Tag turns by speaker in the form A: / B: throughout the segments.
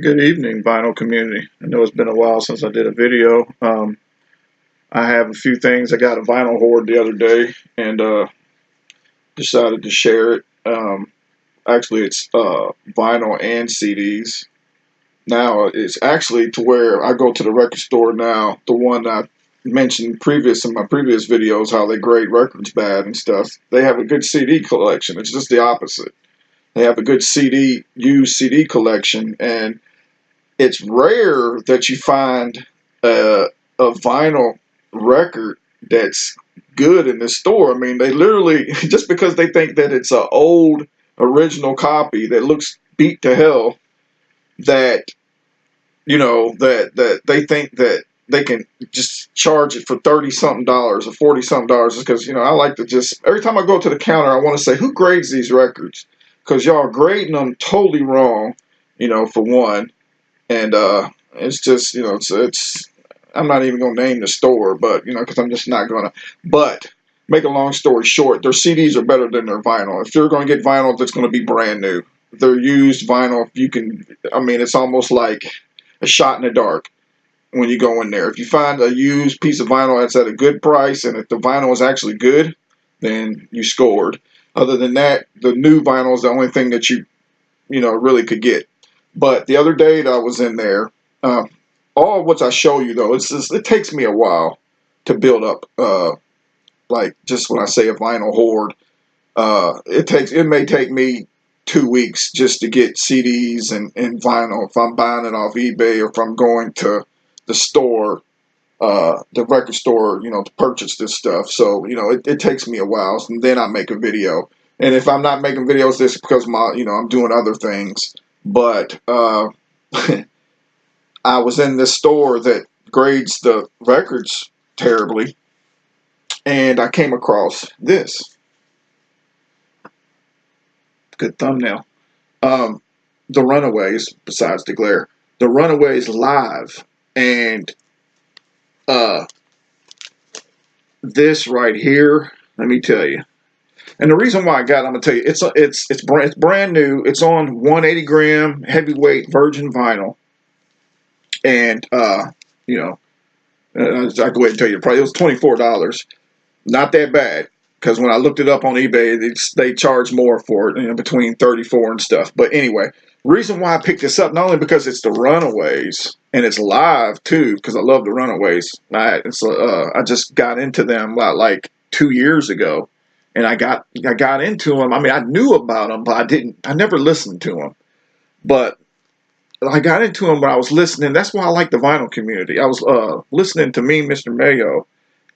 A: Good evening, vinyl community. I know it's been a while since I did a video. I have a few things. I got a vinyl hoard the other day and decided to share it. Actually, it's vinyl and CDs. Now, it's actually to where I go to the record store now, the one I mentioned in my previous videos, how they grade records bad and stuff. They have a good CD collection. It's just the opposite. They have a good used CD collection, and it's rare that you find a vinyl record that's good in the store. I mean, they literally, just because they think that it's an old original copy that looks beat to hell, that that they think that they can just charge it for 30 something dollars or 40 something dollars, because I like to just, every time I go to the counter, I want to say, who grades these records? Because y'all are grading them totally wrong, for one. And it's just, it's I'm not even going to name the store, but, because I'm just not going to. But make a long story short, their CDs are better than their vinyl. If you're going to get vinyl, that's going to be brand new. If they're used vinyl, it's almost like a shot in the dark when you go in there. If you find a used piece of vinyl that's at a good price, and if the vinyl is actually good, then you scored. Other than that, the new vinyl is the only thing that you really could get. But the other day that I was in there, all of what I show you though, it takes me a while to build up. Like, just when I say a vinyl hoard, it may take me 2 weeks just to get CDs and vinyl if I'm buying it off eBay, or if I'm going to the store, the record store, to purchase this stuff. So it takes me a while, and then I make a video. And if I'm not making videos, this is because I'm doing other things. But I was in this store that grades the records terribly, and I came across this. Good thumbnail. The RunAways, besides the glare. The RunAways live. And this right here, let me tell you. And the reason why I got it, I'm gonna tell you, it's brand new. It's on 180 gram heavyweight virgin vinyl, and I'll go ahead and tell you the price. It was $24. Not that bad, because when I looked it up on eBay, they charge more for it, between 34 and stuff. But anyway, reason why I picked this up, not only because it's the RunAways and it's live too, because I love the RunAways. I just got into them like 2 years ago. And I got into them. I mean, I knew about them, but I never listened to them. But I got into them when I was listening. That's why I like the vinyl community. I was listening to Mr. Mayo,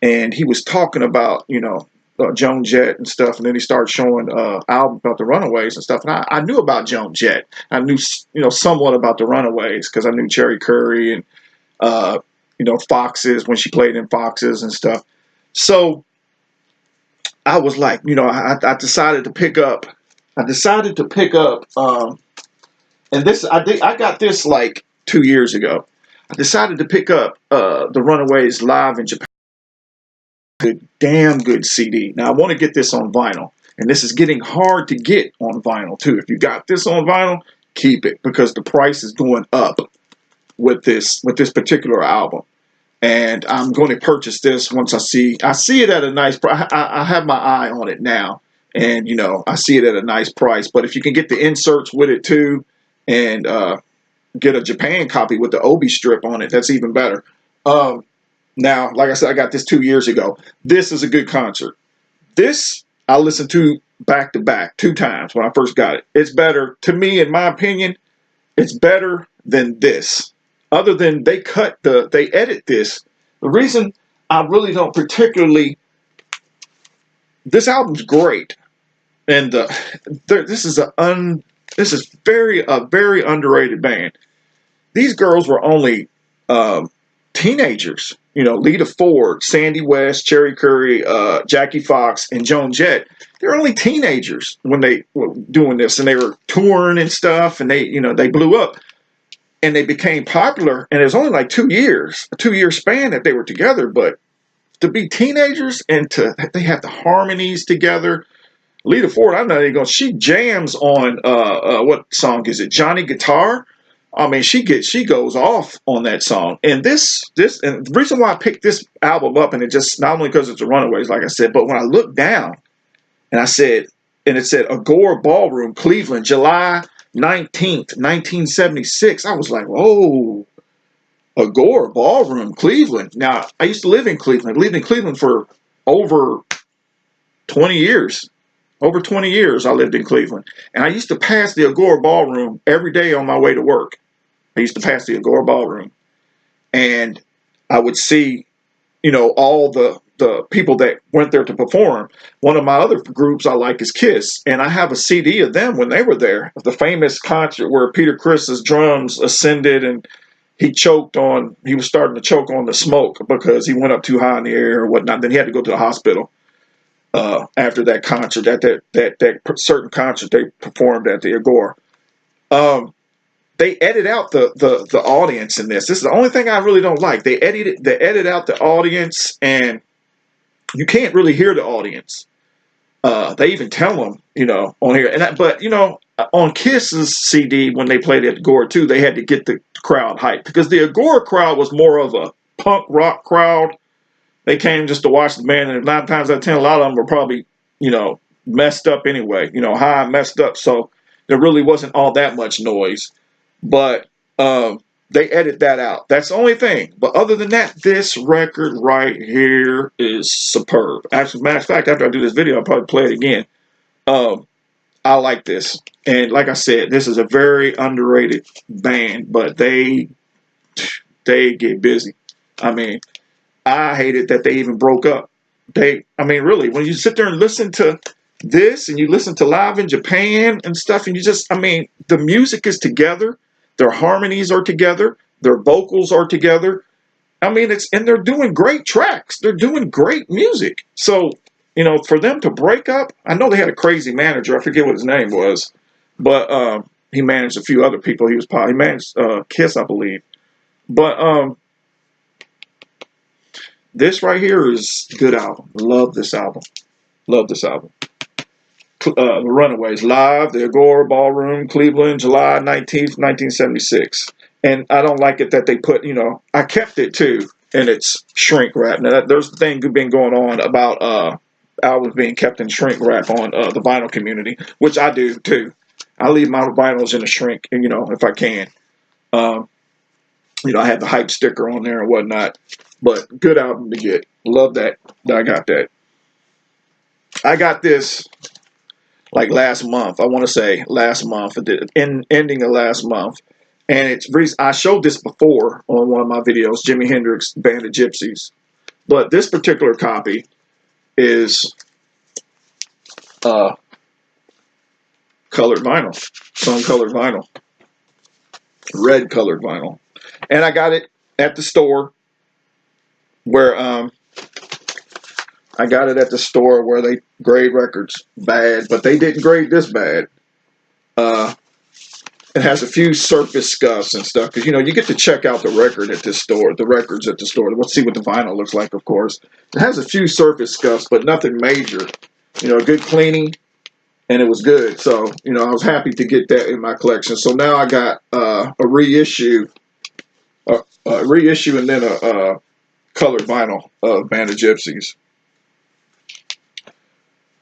A: and he was talking about, Joan Jett and stuff. And then he started showing albums about the RunAways and stuff. And I knew about Joan Jett. I knew, somewhat about the RunAways, because I knew Cherry Curry and, Foxes, when she played in Foxes and stuff. So I was like, I decided to pick up. And this I got this like 2 years ago. I decided to pick up the RunAways live in Japan. Damn good CD. Now I want to get this on vinyl, and this is getting hard to get on vinyl too. If you got this on vinyl, keep it, because the price is going up with this particular album. And I'm going to purchase this once I see it at a nice price. I have my eye on it now, and I see it at a nice price. But if you can get the inserts with it too, and get a Japan copy with the Obi strip on it, that's even better. Now, like I said, I got this 2 years ago. This is a good concert. This I listened to back to back 2 times when I first got it. It's better, to me, in my opinion. It's better than this. Other than they edit this. The reason I really don't particularly, this album's great, and this is very underrated band. These girls were only teenagers. Lita Ford, Sandy West, Cherry Curry, Jackie Fox, and Joan Jett. They're only teenagers when they were doing this, and they were touring and stuff, and they blew up. And they became popular, and it was only like 2 years, a 2-year span that they were together. But to be teenagers and they have the harmonies together. Lita Ford, I'm not even going. She jams on what song is it? Johnny Guitar. I mean, she goes off on that song. And and the reason why I picked this album up, and it just not only because it's a Runaways, like I said, but when I looked down and it said Agora Ballroom, Cleveland, July 19th, 1976. I was like, oh, Agora Ballroom, Cleveland. Now, I used to live in Cleveland. I lived in Cleveland for over 20 years. Over 20 years I lived in Cleveland. And I used to pass the Agora Ballroom every day on my way to work. I used to pass the Agora Ballroom. And I would see, all the people that went there to perform. One of my other groups I like is Kiss. And I have a CD of them when they were there. The famous concert where Peter Criss's drums ascended and he was starting to choke on the smoke because he went up too high in the air or whatnot. Then he had to go to the hospital. After that concert, that certain concert they performed at the Agora, they edit out the audience in this. This is the only thing I really don't like. They edit out the audience, and you can't really hear the audience. They even tell them, on here. But on Kiss's CD when they played at Agora too, they had to get the crowd hyped because the Agora crowd was more of a punk rock crowd. They came just to watch the band, and 9 times out of 10, a lot of them were probably, messed up anyway, high and messed up. So there really wasn't all that much noise. But they edit that out. That's the only thing. But other than that, this record right here is superb. Actually, matter of fact, after I do this video, I'll probably play it again. I like this. And like I said, this is a very underrated band, but they get busy. I mean, I hated that they even broke up. Really, when you sit there and listen to this and you listen to Live in Japan and stuff, and the music is together, their harmonies are together, their vocals are together. And they're doing great tracks. They're doing great music. So, for them to break up, I know they had a crazy manager. I forget what his name was, but he managed a few other people. He managed Kiss, I believe. But this right here is a good album. Love this album. Love this album. The Runaways, live, the Agora Ballroom, Cleveland, July 19th, 1976. And I don't like it that they put, I kept it too, and it's shrink wrap. Now, there's a thing been going on about albums being kept in shrink wrap on the vinyl community, which I do too. I leave my vinyls in a shrink, and if I can. I had the hype sticker on there and whatnot. But good album to get. Love that I got that. I got this like last month. I want to say last month, ending of last month. And I showed this before on one of my videos, Jimi Hendrix, Band of Gypsies. But this particular copy is colored vinyl, sun colored vinyl, red colored vinyl. And I got it at the store where they grade records bad, but they didn't grade this bad. It has a few surface scuffs and stuff because you get to check out the records at the store. Let's see what the vinyl looks like. Of course, it has a few surface scuffs, but nothing major. Good cleaning, and it was good. So I was happy to get that in my collection. So now I got a reissue, and then a colored vinyl of Band of Gypsies.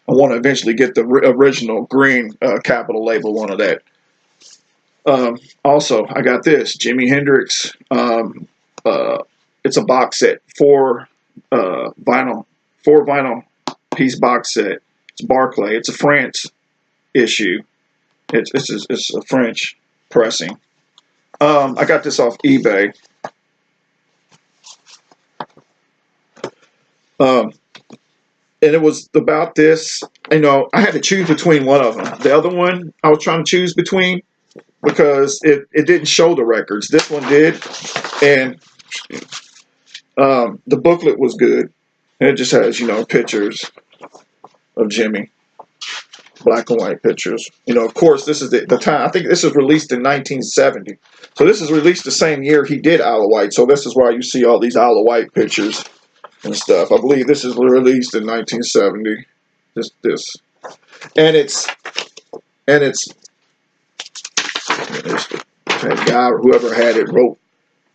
A: I want to eventually get the original green capital label one of that. Also, I got this Jimi Hendrix. It's a box set, four vinyl piece box set. It's Barclay. It's a France issue. It's a French pressing. I got this off eBay. And it was about this. I had to choose between one of them. The other one I was trying to choose between, because it didn't show the records. This one did, and the booklet was good. And it just has, pictures of Jimi, black and white pictures. Of course, this is the time. I think this was released in 1970. So this is released the same year he did Isle of Wight. So this is why you see all these Isle of Wight pictures and stuff. I believe this is released in 1970. And it's turn That guy, whoever had it, wrote,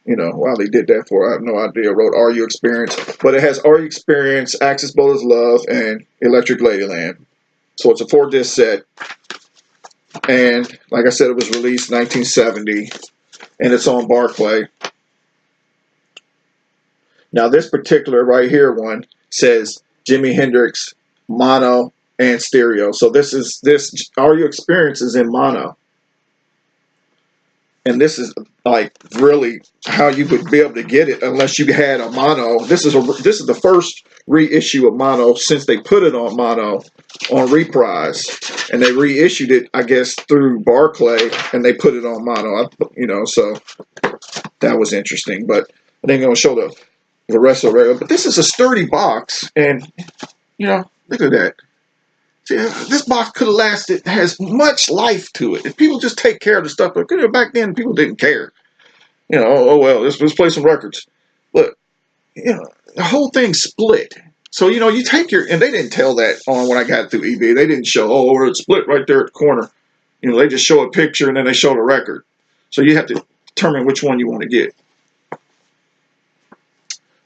A: you know, while they did that for, I have no idea, wrote Are You Experience. But it has Are You Experience, Axis Boulder's Love, and Electric Ladyland. So it's a 4-disc set. And like I said, it was released 1970. And it's on Barclay. Now this particular right here one says Jimi Hendrix mono and stereo. So this Are You Experience is in mono. And this is like really how you would be able to get it unless you had a mono. This is the first reissue of mono since they put it on mono on Reprise, and they reissued it, I guess, through Barclay, and they put it on mono. You know, so that was interesting. But I ain't gonna show the rest of the regular. But this is a sturdy box, and you know, look at that. See, this box could have lasted, has much life to it. If people just take care of the stuff, but back then people didn't care. You know, oh well, let's play some records. But, you know, the whole thing split. So, you know, you take your, and they didn't tell that on when I got through eBay. They didn't show, oh, it's split right there at the corner. You know, they just show a picture and then they show the record. So you have to determine which one you want to get.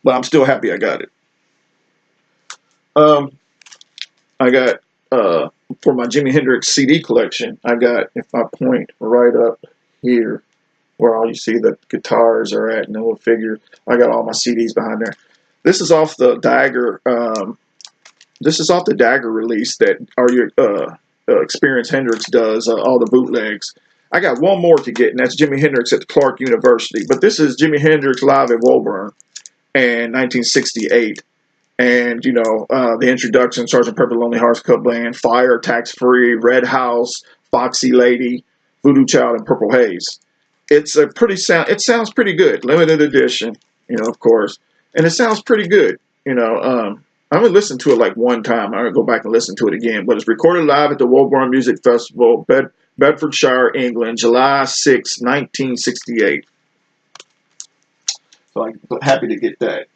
A: But I'm still happy I got it. I got, for my Jimi Hendrix CD collection, I got, if I point right up here, where all you see the guitars are at and the little figure, I got all my CDs behind there. This is off the Dagger, release that Are You Experience Hendrix does, all the bootlegs. I got one more to get, and that's Jimi Hendrix at the Clark University. But this is Jimi Hendrix live at Woburn in 1968. And, you know, the introduction, Sgt. Pepper Lonely Hearts Club Band, Fire, Tax Free, Red House, Foxy Lady, Voodoo Child, and Purple Haze. It's a pretty it sounds pretty good. Limited edition, you know, of course. And it sounds pretty good. You know, I only listened to it like one time. I'm going to go back and listen to it again. But it's recorded live at the Woburn Music Festival, Bedfordshire, England, July 6, 1968. So I'm happy to get that.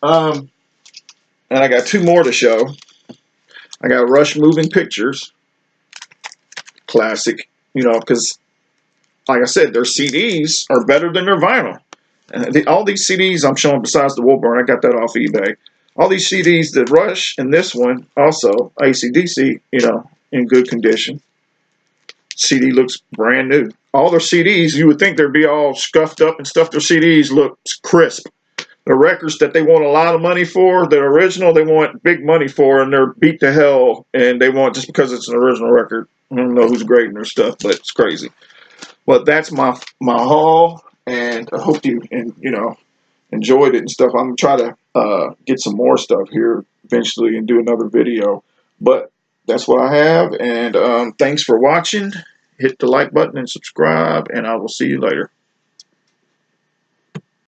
A: And I got two more to show. I got Rush Moving Pictures. Classic, you know, because, like I said, their CDs are better than their vinyl. All these CDs I'm showing besides the Woburn, I got that off eBay. All these CDs, the Rush and this one, also, AC/DC, you know, in good condition. CD looks brand new. All their CDs, you would think they'd be all scuffed up and stuff. Their CDs look crisp. The records that they want a lot of money for, the original, they want big money for, and they're beat to hell, and they want, just because it's an original record. I don't know who's grading their stuff, but it's crazy. But that's my haul, and I hope you enjoyed it and stuff. I'm going to try to get some more stuff here eventually and do another video. But that's what I have, and thanks for watching. Hit the like button and subscribe, and I will see you later.